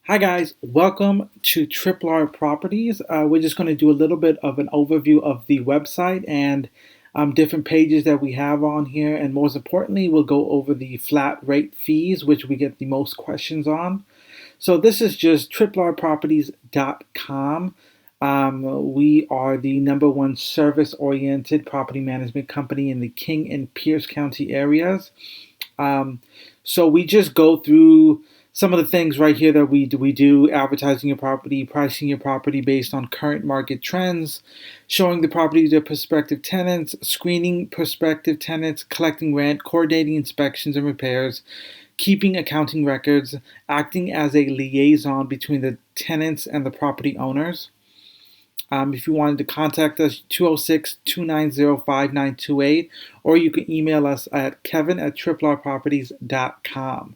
Hi guys, welcome to Triplar Properties. We're just going to do a little bit of an overview of the website and different pages that we have on here, and most importantly, we'll go over the flat rate fees, which we get the most questions on. So this is just triplarproperties.com. We are the #1 service-oriented property management company in the King and Pierce County areas. So we just go through some of the things right here that we do: advertising your property, pricing your property based on current market trends, showing the property to prospective tenants, screening prospective tenants, collecting rent, coordinating inspections and repairs, keeping accounting records, acting as a liaison between the tenants and the property owners. If you wanted to contact us, 206-290-5928, or you can email us at kevin@triplarproperties.com.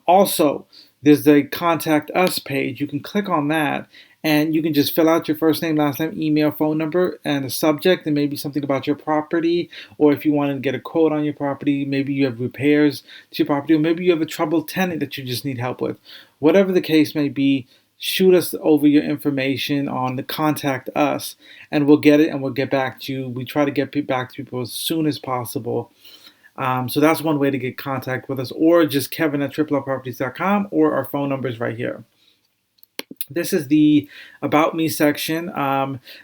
Also, there's the contact us page. You can click on that and you can just fill out your first name, last name, email, phone number, and a subject, and maybe something about your property. Or if you want to get a quote on your property, maybe you have repairs to your property, or maybe you have a troubled tenant that you just need help with. Whatever the case may be, shoot us over your information on the contact us, and we'll get it and we'll get back to you. We try to get back to people as soon as possible. So that's one way to get contact with us, or just kevin@triplarproperties.com, or our phone number is right here. This is the About Me section.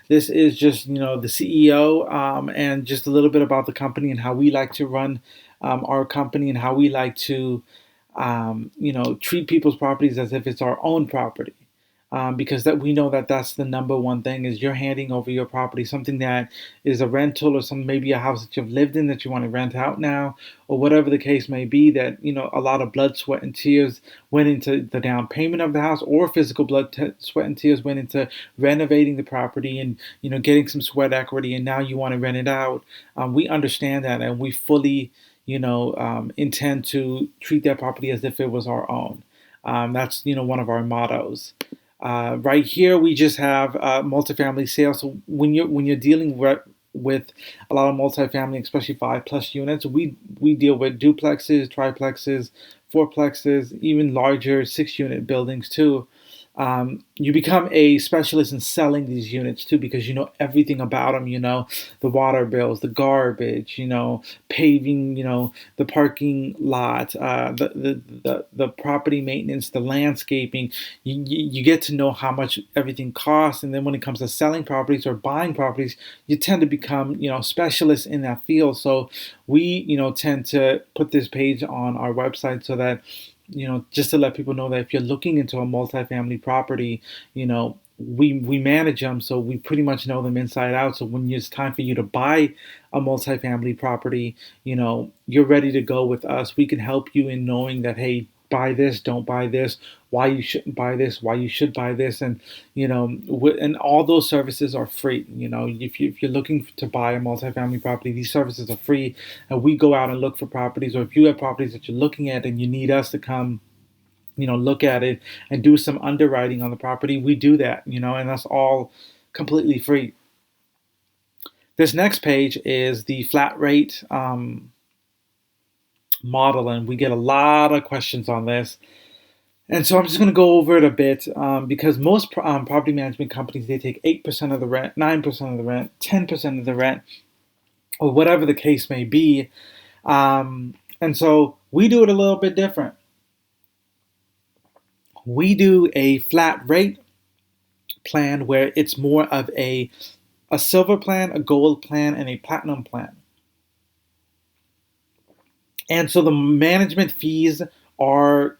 This is just, the CEO, and just a little bit about the company and how we like to run our company, and how we like to, treat people's properties as if it's our own property. Because that we know that that's the #1 thing, is you're handing over your property, something that is a rental, or some maybe a house that you've lived in that you want to rent out now, or whatever the case may be, that a lot of blood, sweat, and tears went into the down payment of the house, or physical blood, sweat, and tears went into renovating the property, and getting some sweat equity, and now you want to rent it out. We understand that, and we fully intend to treat that property as if it was our own. That's one of our mottos. Right here, we just have multifamily sales. So when you're dealing with a lot of multifamily, especially 5+ units, we deal with duplexes, triplexes, fourplexes, even larger 6-unit buildings too. You become a specialist in selling these units too, because you know everything about them. The water bills, the garbage, paving, the parking lot, the property maintenance, the landscaping. You get to know how much everything costs, and then when it comes to selling properties or buying properties, you tend to become specialists in that field. So we tend to put this page on our website so that just to let people know that if you're looking into a multifamily property, we manage them, so we pretty much know them inside out. So when it's time for you to buy a multifamily property, you're ready to go with us. We can help you in knowing that, hey, buy this, don't buy this, why you shouldn't buy this, why you should buy this, and and all those services are free. If you're looking to buy a multifamily property, these services are free, and we go out and look for properties. Or if you have properties that you're looking at and you need us to come look at it and do some underwriting on the property, we do that, and that's all completely free. This next page is the flat rate model, and we get a lot of questions on this. And so I'm just going to go over it a bit, because most property management companies, they take 8% of the rent, 9% of the rent, 10% of the rent, or whatever the case may be. And so we do it a little bit different. We do a flat rate plan where it's more of a silver plan, a gold plan, and a platinum plan. And so the management fees are,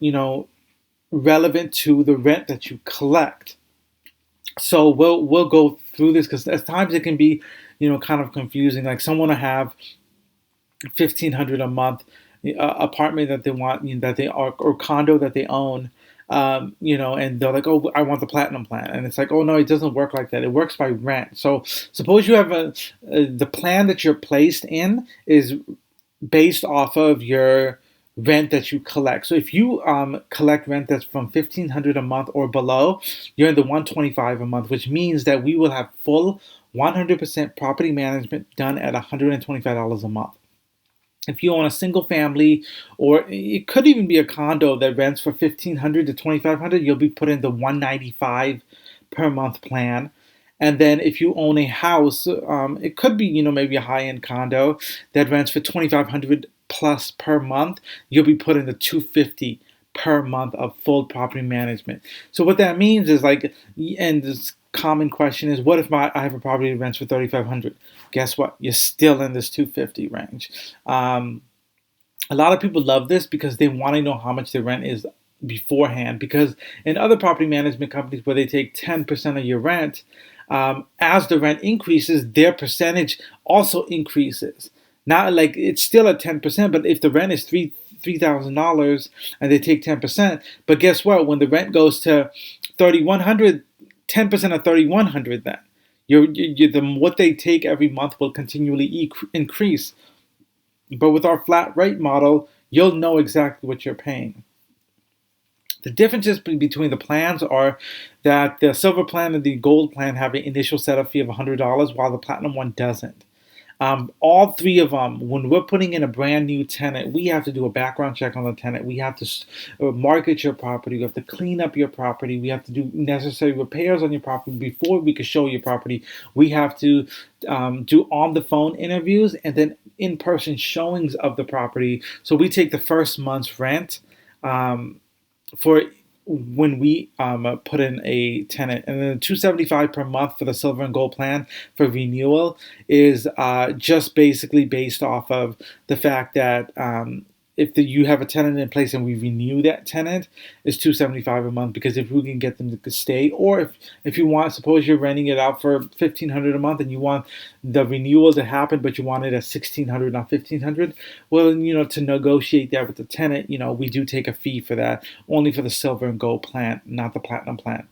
relevant to the rent that you collect. So we'll go through this, because at times it can be, kind of confusing. Like someone will have $1,500 a month apartment that they want, that they are, or condo that they own. And they're like, oh, I want the platinum plan. And it's like, oh, no, it doesn't work like that. It works by rent. So suppose you have the plan that you're placed in is based off of your rent that you collect. So if you collect rent that's from $1,500 a month or below, you're in the $125 a month, which means that we will have full 100% property management done at $125 a month. If you own a single family, or it could even be a condo that rents for 1,500 to 2,500, you'll be put in the 195 per month plan. And then if you own a house, it could be maybe a high end condo that rents for 2,500 plus per month. You'll be put in the 250 per month of full property management. So what that means is like, and this common question is, what if I have a property that rents for 3,500? Guess what? You're still in this 250 range. A lot of people love this because they want to know how much the rent is beforehand. Because in other property management companies where they take 10% of your rent, as the rent increases, their percentage also increases. Not like it's still at 10%, but if the rent is $3,000 and they take 10%, but guess what? When the rent goes to 3,100, 10% of 3,100, then what they take every month will continually increase. But with our flat rate model, you'll know exactly what you're paying. The differences between the plans are that the silver plan and the gold plan have an initial setup fee of $100, while the platinum one doesn't. All three of them, when we're putting in a brand new tenant, we have to do a background check on the tenant. We have to market your property. We have to clean up your property. We have to do necessary repairs on your property before we can show your property. We have to do on the phone interviews and then in person showings of the property. So we take the first month's rent for when we put in a tenant, and then the 275 per month for the silver and gold plan for renewal is just basically based off of the fact that if you have a tenant in place and we renew that tenant, is 275 a month, because if we can get them to stay, or if you want, suppose you're renting it out for 1,500 a month and you want the renewal to happen, but you want it at 1,600, not 1,500, well, to negotiate that with the tenant, we do take a fee for that, only for the silver and gold plan, not the platinum plan.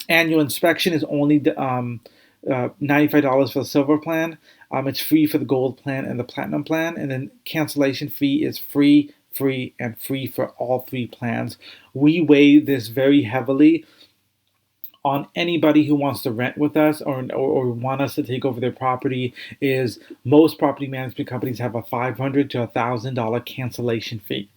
Annual inspection is only $95 for the silver plan. It's free for the gold plan and the platinum plan, and then cancellation fee is free, and free for all three plans. We weigh this very heavily on anybody who wants to rent with us, or want us to take over their property. Is most property management companies have a $500 to $1,000 cancellation fee.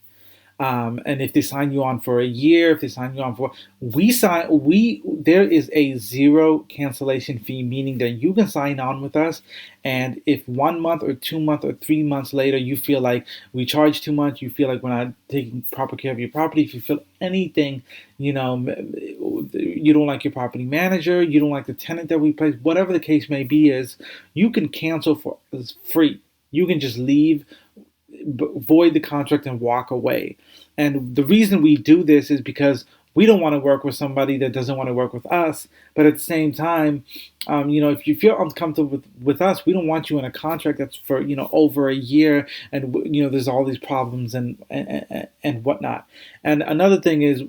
And if they sign you on for a year, if they sign you on for, there is a zero cancellation fee, meaning that you can sign on with us. And if 1 month or 2 months or 3 months later, you feel like we charge too much, you feel like we're not taking proper care of your property, if you feel anything, you don't like your property manager, you don't like the tenant that we place, whatever the case may be, is you can cancel for free. You can just leave, void the contract, and walk away. And the reason we do this is because we don't want to work with somebody that doesn't want to work with us. But at the same time, if you feel uncomfortable with us, we don't want you in a contract that's for over a year, and there's all these problems and whatnot. And another thing is,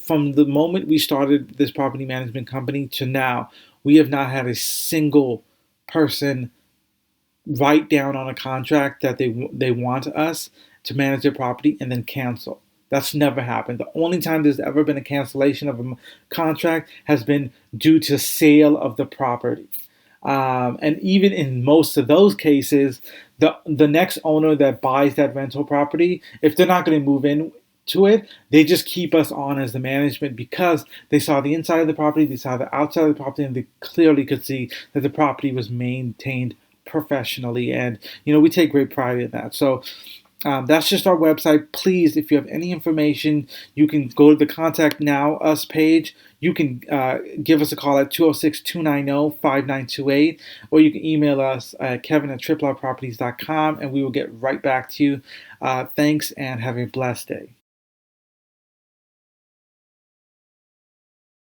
from the moment we started this property management company to now, we have not had a single person write down on a contract that they want us to manage their property and then cancel. That's never happened. The only time there's ever been a cancellation of a contract has been due to sale of the property. And even in most of those cases, the next owner that buys that rental property, if they're not going to move in to it, they just keep us on as the management, because they saw the inside of the property, they saw the outside of the property, and they clearly could see that the property was maintained professionally. And we take great pride in that. So that's just our website. Please, if you have any information, you can go to the Contact Now Us page. You can give us a call at 206-290-5928, or you can email us at kevin@triplarproperties.com, and we will get right back to you. Thanks, and have a blessed day.